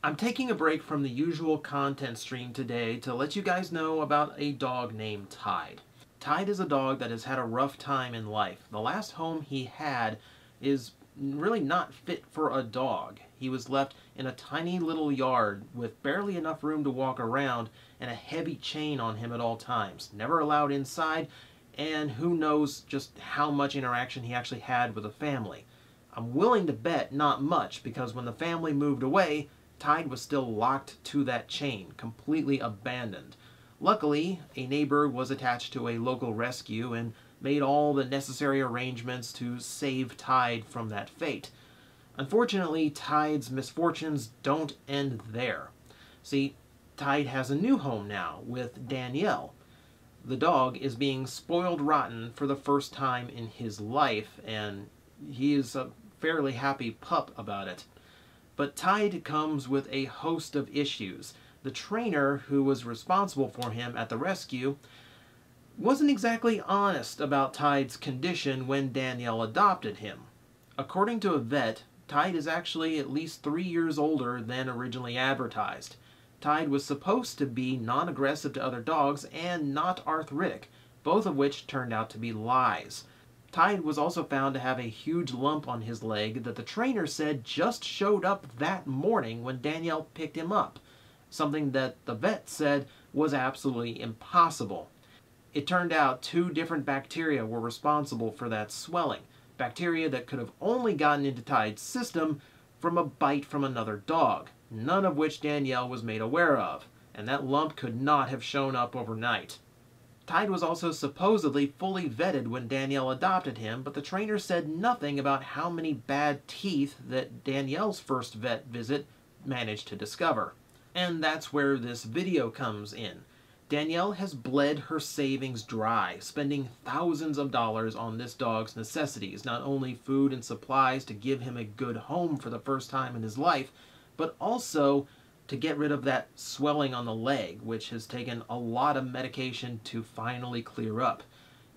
I'm taking a break from the usual content stream today to let you guys know about a dog named Tide. Tide is a dog that has had a rough time in life. The last home he had is really not fit for a dog. He was left in a tiny little yard with barely enough room to walk around and a heavy chain on him at all times. Never allowed inside, and who knows just how much interaction he actually had with the family. I'm willing to bet not much, because when the family moved away, Tide was still locked to that chain, completely abandoned. Luckily, a neighbor was attached to a local rescue and made all the necessary arrangements to save Tide from that fate. Unfortunately, Tide's misfortunes don't end there. See, Tide has a new home now with Danielle. The dog is being spoiled rotten for the first time in his life, and he is a fairly happy pup about it. But Tide comes with a host of issues. The trainer who was responsible for him at the rescue wasn't exactly honest about Tide's condition when Danielle adopted him. According to a vet, Tide is actually at least 3 years older than originally advertised. Tide was supposed to be non-aggressive to other dogs and not arthritic, both of which turned out to be lies. Tide was also found to have a huge lump on his leg that the trainer said just showed up that morning when Danielle picked him up, something that the vet said was absolutely impossible. It turned out 2 different bacteria were responsible for that swelling, bacteria that could have only gotten into Tide's system from a bite from another dog, none of which Danielle was made aware of, and that lump could not have shown up overnight. Tide was also supposedly fully vetted when Danielle adopted him, but the trainer said nothing about how many bad teeth that Danielle's first vet visit managed to discover. And that's where this video comes in. Danielle has bled her savings dry, spending thousands of dollars on this dog's necessities, not only food and supplies to give him a good home for the first time in his life, but also to get rid of that swelling on the leg, which has taken a lot of medication to finally clear up.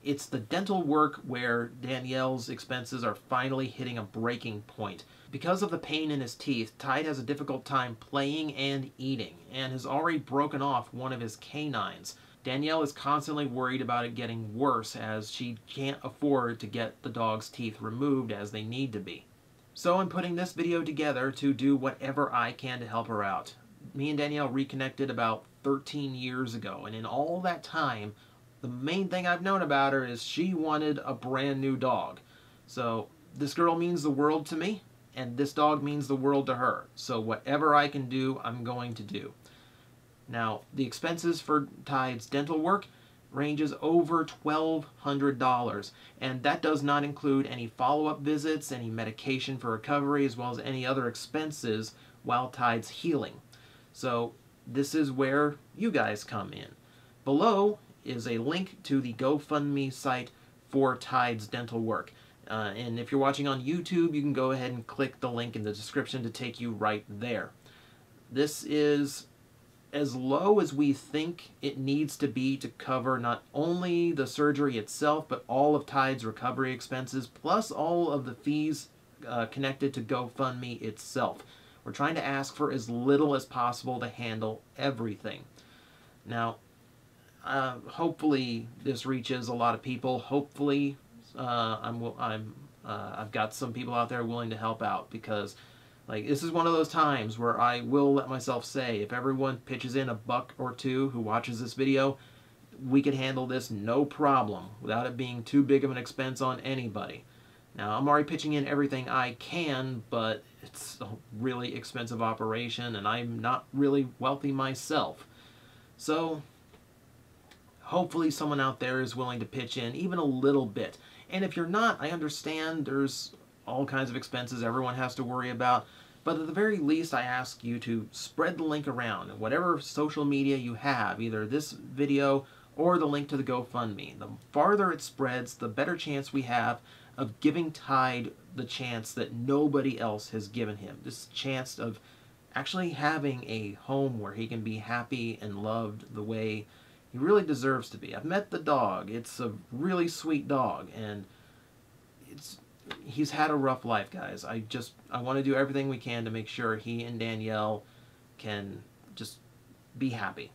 It's the dental work where Danielle's expenses are finally hitting a breaking point. Because of the pain in his teeth, Tide has a difficult time playing and eating, and has already broken off one of his canines. Danielle is constantly worried about it getting worse, as she can't afford to get the dog's teeth removed as they need to be. So I'm putting this video together to do whatever I can to help her out. Me and Danielle reconnected about 13 years ago, and in all that time, the main thing I've known about her is she wanted a brand new dog. So this girl means the world to me, and this dog means the world to her. So whatever I can do, I'm going to do. Now, the expenses for Tide's dental work ranges over $1,200, and that does not include any follow-up visits, any medication for recovery, as well as any other expenses while Tide's healing. So this is where you guys come in. Below is a link to the GoFundMe site for Tide's dental work. And if you're watching on YouTube, you can go ahead and click the link in the description to take you right there. This is as low as we think it needs to be to cover not only the surgery itself, but all of Tide's recovery expenses, plus all of the fees connected to GoFundMe itself. We're trying to ask for as little as possible to handle everything. Now, hopefully this reaches a lot of people. Hopefully I've got some people out there willing to help out, because this is one of those times where I will let myself say, if everyone pitches in $1 or $2 who watches this video, we could handle this no problem without it being too big of an expense on anybody. Now, I'm already pitching in everything I can, but it's a really expensive operation, and I'm not really wealthy myself. So hopefully someone out there is willing to pitch in even a little bit. And if you're not, I understand there's all kinds of expenses everyone has to worry about. But at the very least, I ask you to spread the link around. Whatever social media you have, either this video or the link to the GoFundMe. The farther it spreads, the better chance we have of giving Tide the chance that nobody else has given him. This chance of actually having a home where he can be happy and loved the way he really deserves to be. I've met the dog. It's a really sweet dog, and he's had a rough life, guys. I want to do everything we can to make sure he and Danielle can just be happy.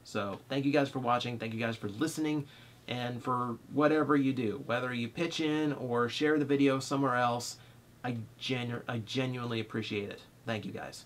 So thank you guys for watching. Thank you guys for listening, and for whatever you do, whether you pitch in or share the video somewhere else. I genuinely appreciate it. Thank you guys.